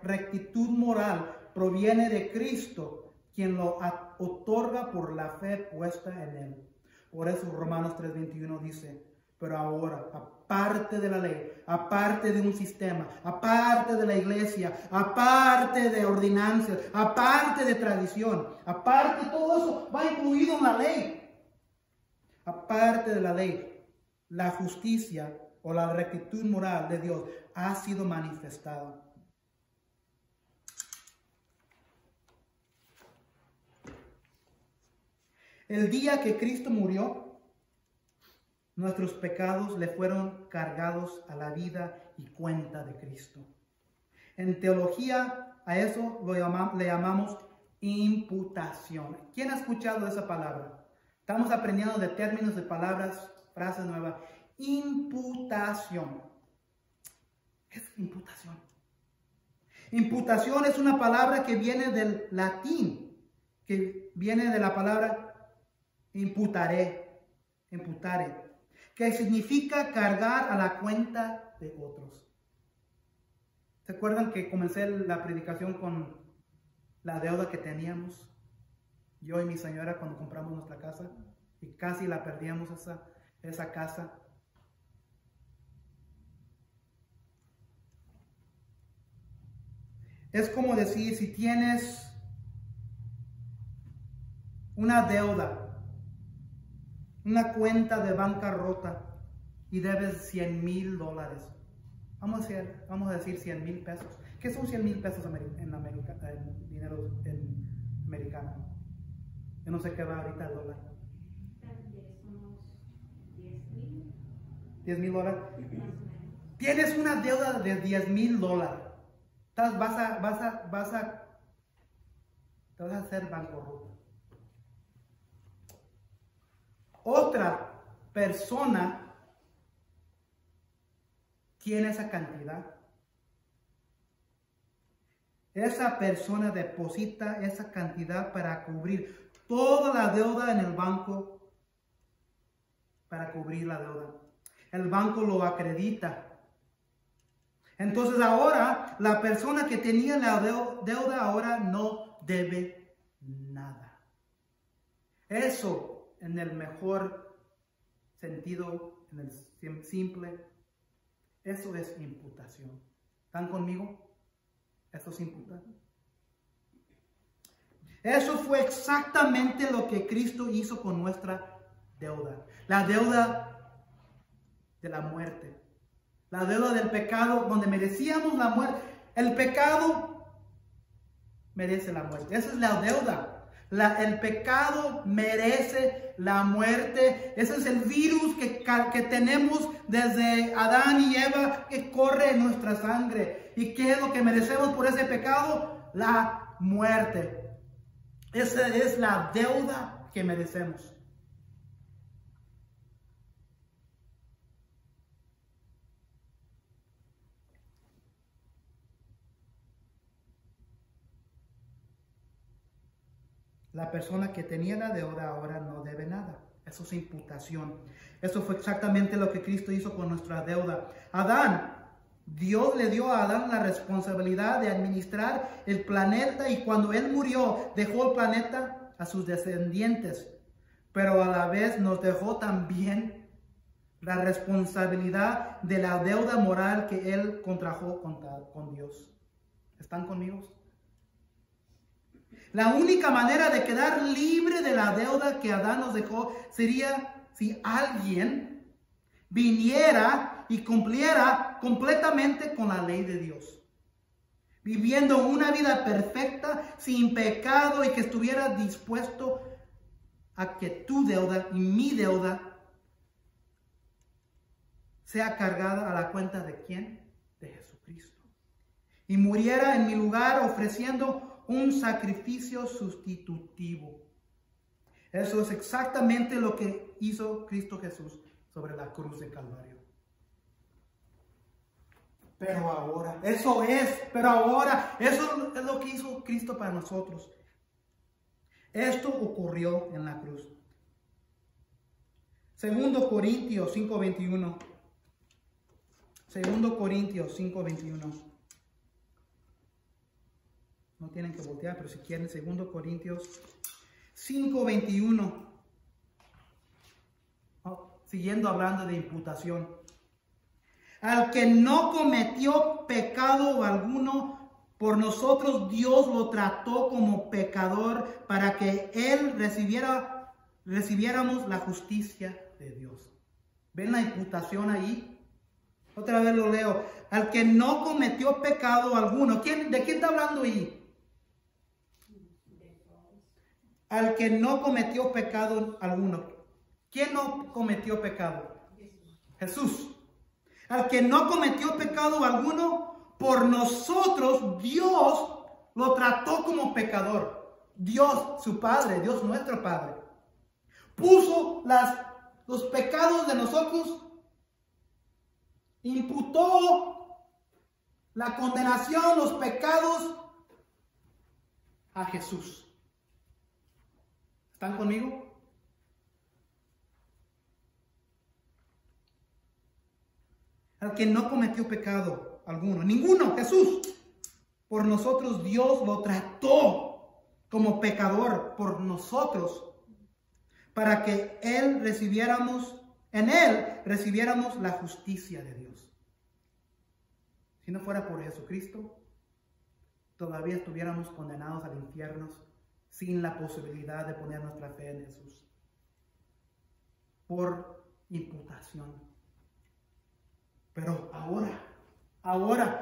rectitud moral proviene de Cristo, quien lo otorga por la fe puesta en Él. Por eso Romanos 3:21 dice: pero ahora, aparte de la ley, aparte de un sistema, aparte de la iglesia, aparte de ordenanzas, aparte de tradición, aparte de todo eso, va incluido en la ley. Aparte de la ley, la justicia o la rectitud moral de Dios ha sido manifestada. El día que Cristo murió, nuestros pecados le fueron cargados a la vida y cuenta de Cristo. En teología, a eso le llamamos imputación. ¿Quién ha escuchado esa palabra? Estamos aprendiendo de términos, de palabras, frases nuevas. Imputación. ¿Qué es imputación? Imputación es una palabra que viene del latín, que viene de la palabra imputare, que significa cargar a la cuenta de otros. ¿Se acuerdan que comencé la predicación con la deuda que teníamos? Yo y mi señora cuando compramos nuestra casa y casi la perdíamos esa casa. Es como decir, si tienes una deuda, una cuenta de bancarrota y debes $100,000. Vamos a decir 100,000 pesos. ¿Qué son 100,000 pesos en dinero americano? Yo no sé qué va ahorita el dólar. Unos 10,000. $10,000. Tienes una deuda de $10,000. Te vas a hacer bancarrota. Otra persona tiene esa cantidad. Esa persona deposita esa cantidad para cubrir toda la deuda en el banco, para cubrir la deuda. El banco lo acredita. Entonces ahora la persona que tenía la deuda ahora no debe nada. Eso, en el mejor sentido, en el simple, eso es imputación. ¿Están conmigo? Eso es imputar. Eso fue exactamente lo que Cristo hizo con nuestra deuda. La deuda de la muerte. La deuda del pecado, donde merecíamos la muerte. El pecado merece la muerte. Esa es la deuda. El pecado merece la muerte. Ese es el virus que tenemos desde Adán y Eva, que corre en nuestra sangre. ¿Y qué es lo que merecemos por ese pecado? La muerte. Esa es la deuda que merecemos. La persona que tenía la deuda ahora no debe nada. Eso es imputación. Eso fue exactamente lo que Cristo hizo con nuestra deuda. Dios le dio a Adán la responsabilidad de administrar el planeta, y cuando él murió dejó el planeta a sus descendientes. Pero a la vez nos dejó también la responsabilidad de la deuda moral que él contrajo con Dios. ¿Están conmigo? La única manera de quedar libre de la deuda que Adán nos dejó sería si alguien viniera y cumpliera completamente con la ley de Dios, viviendo una vida perfecta, sin pecado, y que estuviera dispuesto a que tu deuda y mi deuda sea cargada a la cuenta de ¿quién? De Jesucristo. Y muriera en mi lugar ofreciendo un sacrificio sustitutivo. Eso es exactamente lo que hizo Cristo Jesús sobre la cruz de Calvario. Pero ahora, eso es lo que hizo Cristo para nosotros. Esto ocurrió en la cruz. 2 Corintios 5:21. 2 Corintios 5:21. No tienen que voltear, pero si quieren, 2 Corintios 5:21. Siguiendo hablando de imputación. Al que no cometió pecado alguno, por nosotros Dios lo trató como pecador para que él recibiéramos la justicia de Dios. ¿Ven la imputación ahí? Otra vez lo leo. Al que no cometió pecado alguno. ¿De quién está hablando ahí? Al que no cometió pecado alguno. ¿Quién no cometió pecado? Jesús. Al que no cometió pecado alguno, por nosotros Dios lo trató como pecador. Dios, su Padre, Dios nuestro Padre, puso los pecados de nosotros, imputó la condenación, los pecados a Jesús. ¿Están conmigo? Al que no cometió pecado alguno, ninguno, Jesús. Por nosotros Dios lo trató como pecador por nosotros, para que en él recibiéramos la justicia de Dios. Si no fuera por Jesucristo, todavía estuviéramos condenados al infierno sin la posibilidad de poner nuestra fe en Jesús. Por imputación. Pero ahora,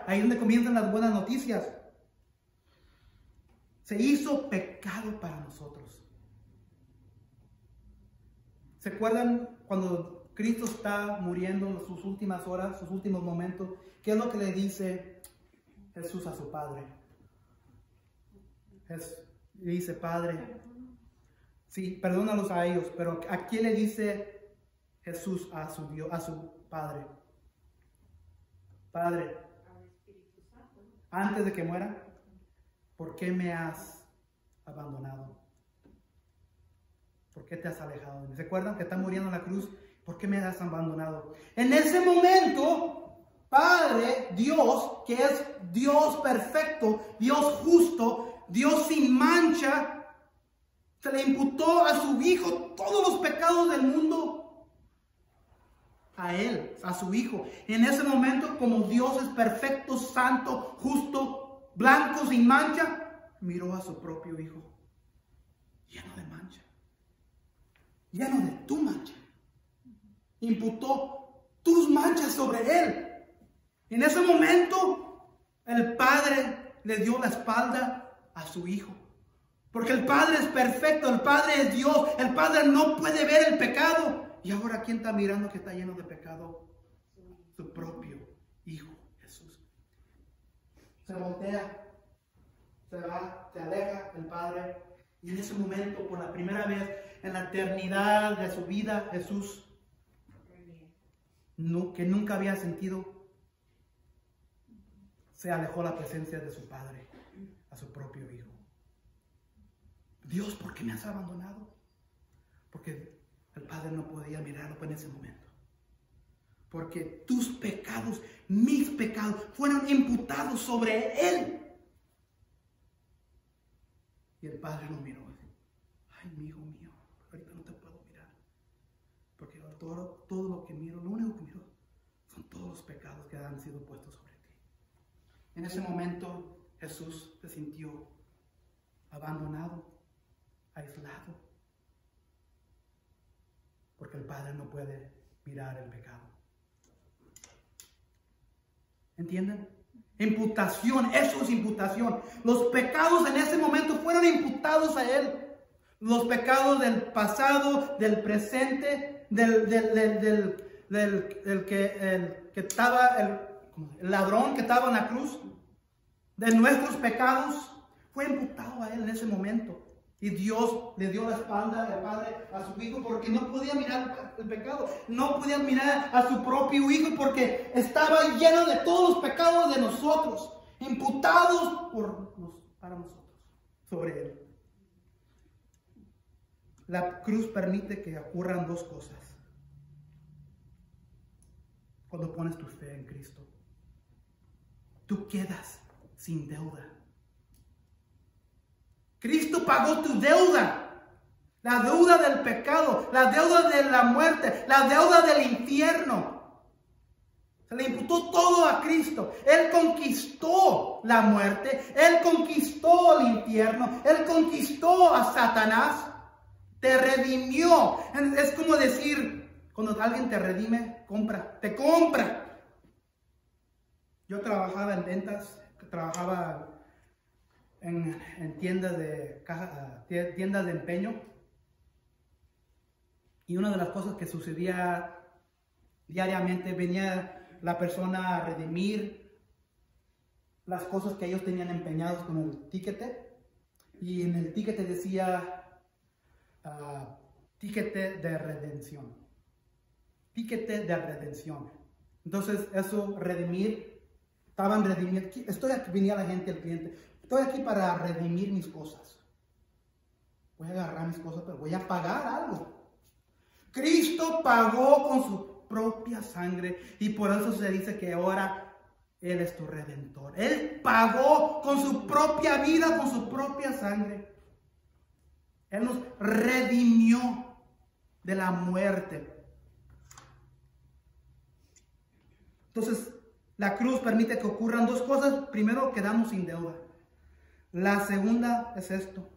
ahí es donde comienzan las buenas noticias. Se hizo pecado para nosotros. ¿Se acuerdan cuando Cristo está muriendo en sus últimas horas, sus últimos momentos? ¿Qué es lo que le dice Jesús a su Padre? Le dice, Padre, sí, perdónalos a ellos, pero ¿a quién le dice Jesús a su Dios, a su Padre? Padre, antes de que muera, ¿por qué me has abandonado? ¿Por qué te has alejado de mí? ¿Se acuerdan que está muriendo en la cruz? ¿Por qué me has abandonado? En ese momento, Padre, Dios, que es Dios perfecto, Dios justo, Dios sin mancha, se le imputó a su Hijo todos los pecados del mundo. A él, a su Hijo. En ese momento, como Dios es perfecto, santo, justo, blanco, sin mancha, miró a su propio Hijo, lleno de mancha, lleno de tu mancha. Imputó tus manchas sobre él. En ese momento, el Padre le dio la espalda a su Hijo. Porque el Padre es perfecto, el Padre es Dios, el Padre no puede ver el pecado. Y ahora, ¿quién está mirando que está lleno de pecado? Su propio Hijo, Jesús. Se voltea, se va, se aleja el Padre. Y en ese momento, por la primera vez en la eternidad de su vida, Jesús, que nunca había sentido, se alejó la presencia de su Padre, a su propio Hijo. Dios, ¿por qué me has abandonado? Porque el Padre no podía mirarlo en ese momento. Porque tus pecados, mis pecados, fueron imputados sobre él. Y el Padre lo miró. Ay, mi hijo mío, ahorita no te puedo mirar. Porque todo lo que miro, lo único que miro, son todos los pecados que han sido puestos sobre ti. En ese momento, Jesús se sintió abandonado, aislado. Porque el Padre no puede mirar el pecado. ¿Entienden? Imputación, eso es imputación. Los pecados en ese momento fueron imputados a él. Los pecados del pasado, del presente, el ladrón que estaba en la cruz, de nuestros pecados, fue imputado a él en ese momento. Y Dios le dio la espalda al Padre a su Hijo porque no podía mirar el pecado. No podía mirar a su propio Hijo porque estaba lleno de todos los pecados de nosotros, imputados para nosotros, sobre Él. La cruz permite que ocurran dos cosas cuando pones tu fe en Cristo. Tú quedas sin deuda. Cristo pagó tu deuda, la deuda del pecado, la deuda de la muerte, la deuda del infierno. Se le imputó todo a Cristo. Él conquistó la muerte, Él conquistó el infierno, Él conquistó a Satanás, te redimió. Es como decir, cuando alguien te redime, te compra. Yo trabajaba en ventas, trabajaba en tiendas de empeño, y una de las cosas que sucedía diariamente, venía la persona a redimir las cosas que ellos tenían empeñados con el tiquete, y en el tiquete decía tiquete de redención, tiquete de redención. Entonces eso, estaban redimiendo. Estoy aquí, venía la gente, el cliente, estoy aquí para redimir mis cosas. Voy a agarrar mis cosas, pero voy a pagar algo. Cristo pagó con su propia sangre, y por eso se dice que ahora Él es tu redentor. Él pagó con su propia vida, con su propia sangre. Él nos redimió de la muerte. Entonces, la cruz permite que ocurran dos cosas. Primero, quedamos sin deuda. La segunda es esto: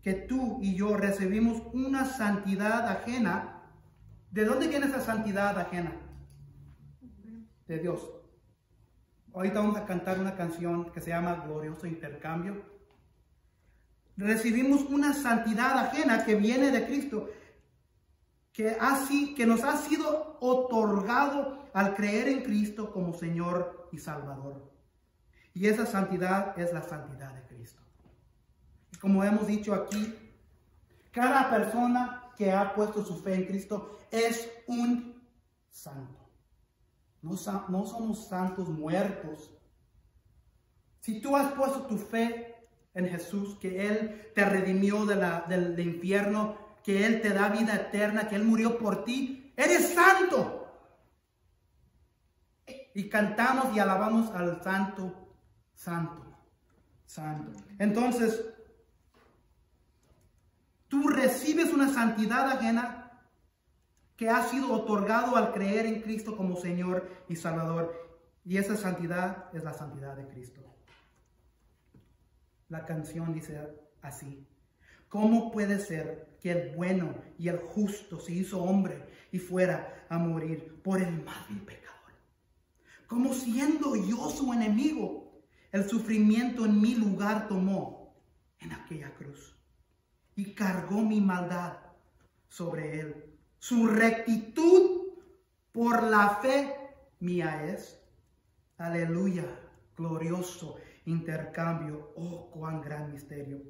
que tú y yo recibimos una santidad ajena. ¿De dónde viene esa santidad ajena? De Dios. Ahorita vamos a cantar una canción que se llama Glorioso Intercambio. Recibimos una santidad ajena que viene de Cristo, que nos ha sido otorgado al creer en Cristo como Señor y Salvador. Y esa santidad es la santidad de Cristo. Y como hemos dicho aquí, cada persona que ha puesto su fe en Cristo es un santo. No somos santos muertos. Si tú has puesto tu fe en Jesús, que Él te redimió del infierno, que Él te da vida eterna, que Él murió por ti, eres santo. Y cantamos y alabamos al santo, santo, santo. Entonces, tú recibes una santidad ajena que ha sido otorgado al creer en Cristo como Señor y Salvador. Y esa santidad es la santidad de Cristo. La canción dice así: ¿cómo puede ser que el bueno y el justo se hizo hombre y fuera a morir por el mal y el pecador? Como siendo yo su enemigo, el sufrimiento en mi lugar tomó en aquella cruz y cargó mi maldad sobre él. Su rectitud por la fe mía es. Aleluya, glorioso intercambio. Oh, cuán gran misterio,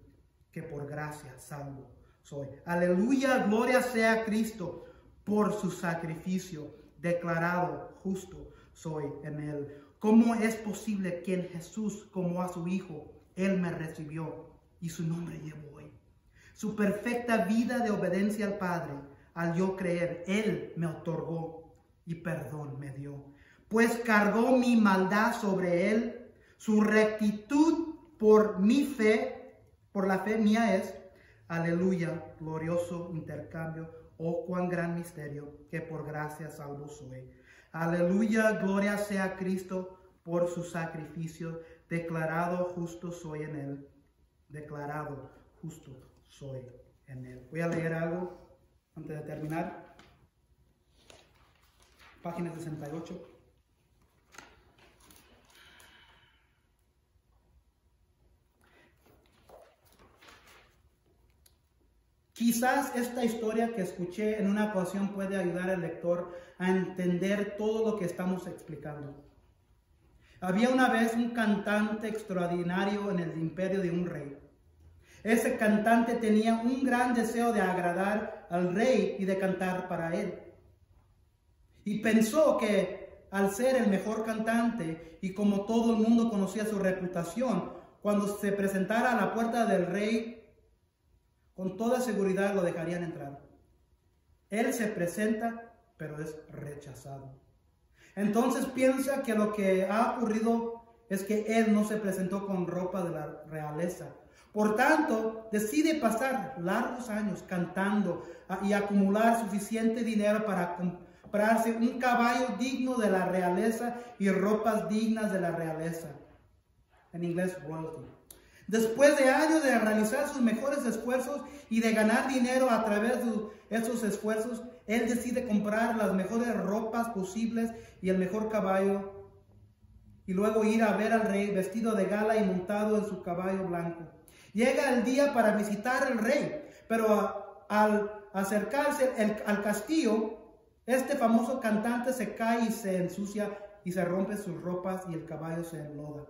que por gracia salvo soy. Aleluya, gloria sea a Cristo por su sacrificio, declarado justo soy en Él. ¿Cómo es posible que en Jesús, como a su Hijo, Él me recibió y su nombre llevo hoy? Su perfecta vida de obediencia al Padre, al yo creer, Él me otorgó y perdón me dio. Pues cargó mi maldad sobre Él, su rectitud por mi fe, por la fe mía es. Aleluya, glorioso intercambio. Oh, cuán gran misterio, que por gracia salvo soy. Aleluya, gloria sea a Cristo por su sacrificio. Declarado justo soy en Él. Declarado justo soy en Él. Voy a leer algo antes de terminar. Página 68. Quizás esta historia que escuché en una ocasión puede ayudar al lector a entender todo lo que estamos explicando. Había una vez un cantante extraordinario en el imperio de un rey. Ese cantante tenía un gran deseo de agradar al rey y de cantar para él. Y pensó que al ser el mejor cantante y como todo el mundo conocía su reputación, cuando se presentara a la puerta del rey, con toda seguridad lo dejarían entrar. Él se presenta, pero es rechazado. Entonces piensa que lo que ha ocurrido es que él no se presentó con ropa de la realeza. Por tanto, decide pasar largos años cantando y acumular suficiente dinero para comprarse un caballo digno de la realeza y ropas dignas de la realeza. En inglés, royalty. Después de años de realizar sus mejores esfuerzos y de ganar dinero a través de esos esfuerzos, él decide comprar las mejores ropas posibles y el mejor caballo, y luego ir a ver al rey vestido de gala y montado en su caballo blanco. Llega el día para visitar al rey, pero al acercarse al castillo, este famoso cantante se cae y se ensucia y se rompe sus ropas y el caballo se enloda.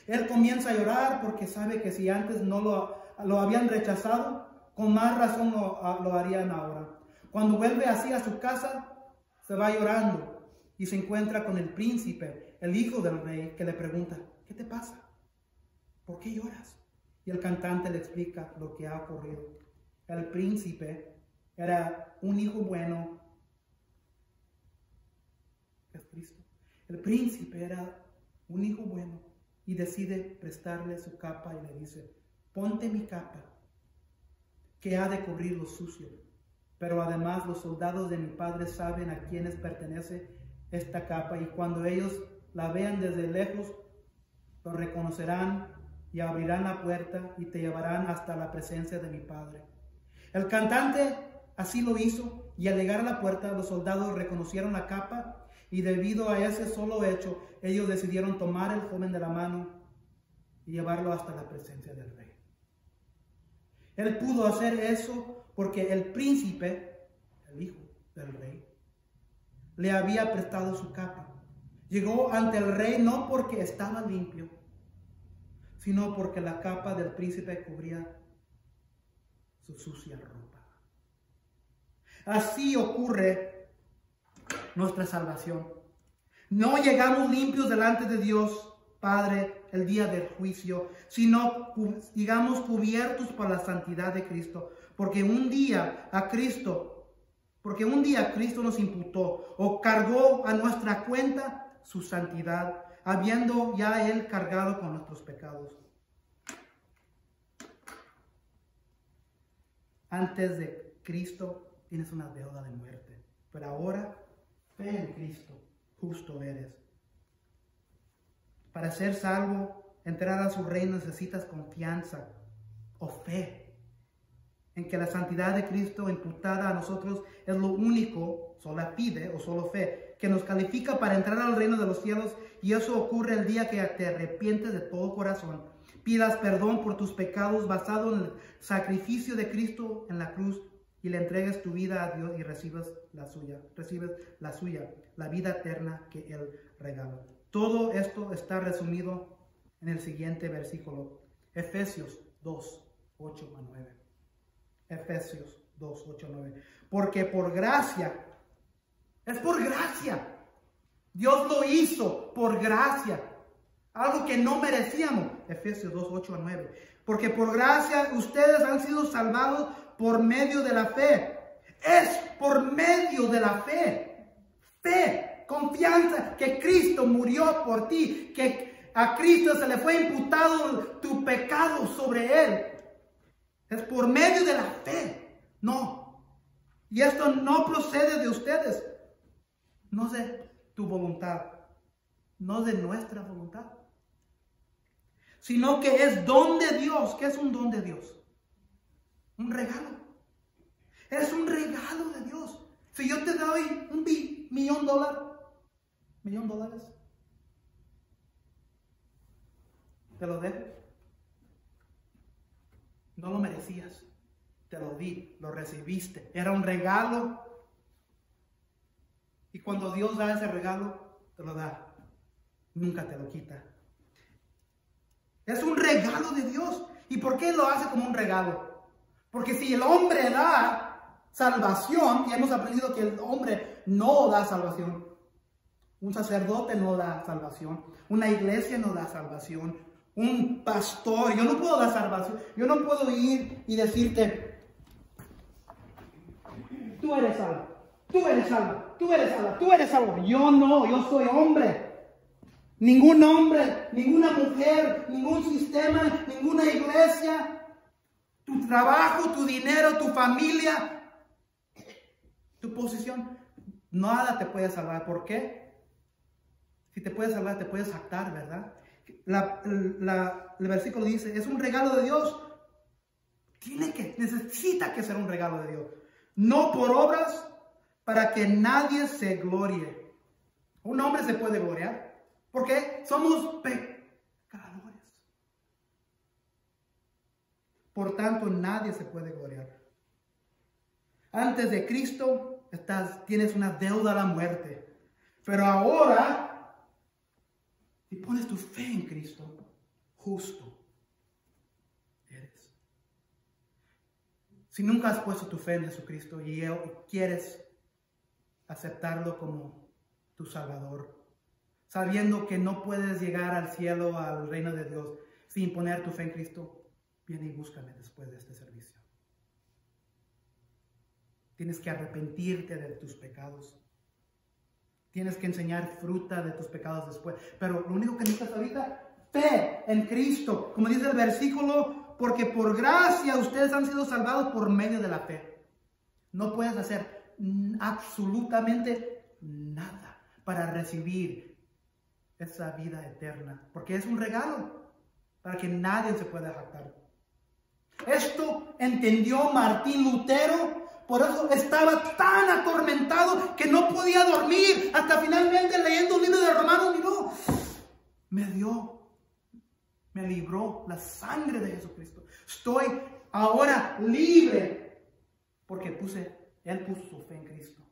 Él comienza a llorar porque sabe que si antes no lo habían rechazado, con más razón lo harían ahora. Cuando vuelve así a su casa, se va llorando y se encuentra con el príncipe, el hijo del rey, que le pregunta, ¿qué te pasa? ¿Por qué lloras? Y el cantante le explica lo que ha ocurrido. El príncipe era un hijo bueno, es Cristo. El príncipe era un hijo bueno y decide prestarle su capa y le dice, ponte mi capa, que ha de cubrir lo sucio. Pero además los soldados de mi padre saben a quiénes pertenece esta capa, y cuando ellos la vean desde lejos, lo reconocerán y abrirán la puerta y te llevarán hasta la presencia de mi padre. El cantante así lo hizo, y al llegar a la puerta, los soldados reconocieron la capa, y debido a ese solo hecho, ellos decidieron tomar al joven de la mano y llevarlo hasta la presencia del rey. Él pudo hacer eso porque el príncipe, el hijo del rey, le había prestado su capa. Llegó ante el rey no porque estaba limpio, sino porque la capa del príncipe cubría su sucia ropa. Así ocurre nuestra salvación. No llegamos limpios delante de Dios Padre el día del juicio, sino llegamos cubiertos por la santidad de Cristo, porque un día Cristo nos imputó o cargó a nuestra cuenta su santidad, habiendo ya Él cargado con nuestros pecados. Antes de Cristo tienes una deuda de muerte, pero ahora fe en Cristo, justo eres. Para ser salvo, entrar a su reino necesitas confianza o fe en que la santidad de Cristo imputada a nosotros es lo único, sola fide o solo fe, que nos califica para entrar al reino de los cielos, y eso ocurre el día que te arrepientes de todo corazón, pidas perdón por tus pecados basado en el sacrificio de Cristo en la cruz, y le entregues tu vida a Dios y recibes la suya, la vida eterna que Él regala. Todo esto está resumido en el siguiente versículo, Efesios 2, 8 a 9. Efesios 2, 8 a 9. Porque por gracia, es por gracia. Dios lo hizo por gracia. Algo que no merecíamos. Efesios 2, 8 a 9. Porque por gracia ustedes han sido salvados por medio de la fe. Es por medio de la fe. Fe, confianza que Cristo murió por ti, que a Cristo se le fue imputado tu pecado sobre Él. Es por medio de la fe. No. Y esto no procede de ustedes. No de tu voluntad. No de nuestra voluntad. Sino que es don de Dios. ¿Qué es un don de Dios? Un regalo. Es un regalo de Dios. Si yo te doy $1 millón, $1 million, ¿te lo dejo? No lo merecías. Te lo di, lo recibiste. Era un regalo. Y cuando Dios da ese regalo, te lo da. Nunca te lo quita. Es un regalo de Dios. ¿Y por qué lo hace como un regalo? Porque si el hombre da salvación, y hemos aprendido que el hombre no da salvación, un sacerdote no da salvación, una iglesia no da salvación, un pastor, yo no puedo dar salvación, yo no puedo ir y decirte, tú eres salvo, tú eres salvo, tú eres salvo, tú eres salvo. Yo no, yo soy hombre. Ningún hombre, ninguna mujer, ningún sistema, ninguna iglesia, tu trabajo, tu dinero, tu familia, tu posición, nada te puede salvar. ¿Por qué? Si te puede salvar, te puedes jactar, ¿verdad? El versículo dice, es un regalo de Dios. Necesita que ser un regalo de Dios. No por obras, para que nadie se glorie. Un hombre se puede gloriar. Porque somos pecadores. Por tanto, nadie se puede gloriar. Antes de Cristo, tienes una deuda a la muerte. Pero ahora, si pones tu fe en Cristo, justo eres. Si nunca has puesto tu fe en Jesucristo y quieres aceptarlo como tu Salvador, sabiendo que no puedes llegar al cielo, al reino de Dios, sin poner tu fe en Cristo, viene y búscame después de este servicio. Tienes que arrepentirte de tus pecados. Tienes que enseñar fruta de tus pecados después. Pero lo único que necesitas ahorita, fe en Cristo. Como dice el versículo, porque por gracia ustedes han sido salvados por medio de la fe. No puedes hacer absolutamente nada para recibir esa vida eterna, porque es un regalo para que nadie se pueda jactar. Esto entendió Martín Lutero, por eso estaba tan atormentado que no podía dormir, hasta finalmente leyendo un libro de Romanos miró, me libró la sangre de Jesucristo. Estoy ahora libre porque él puso su fe en Cristo.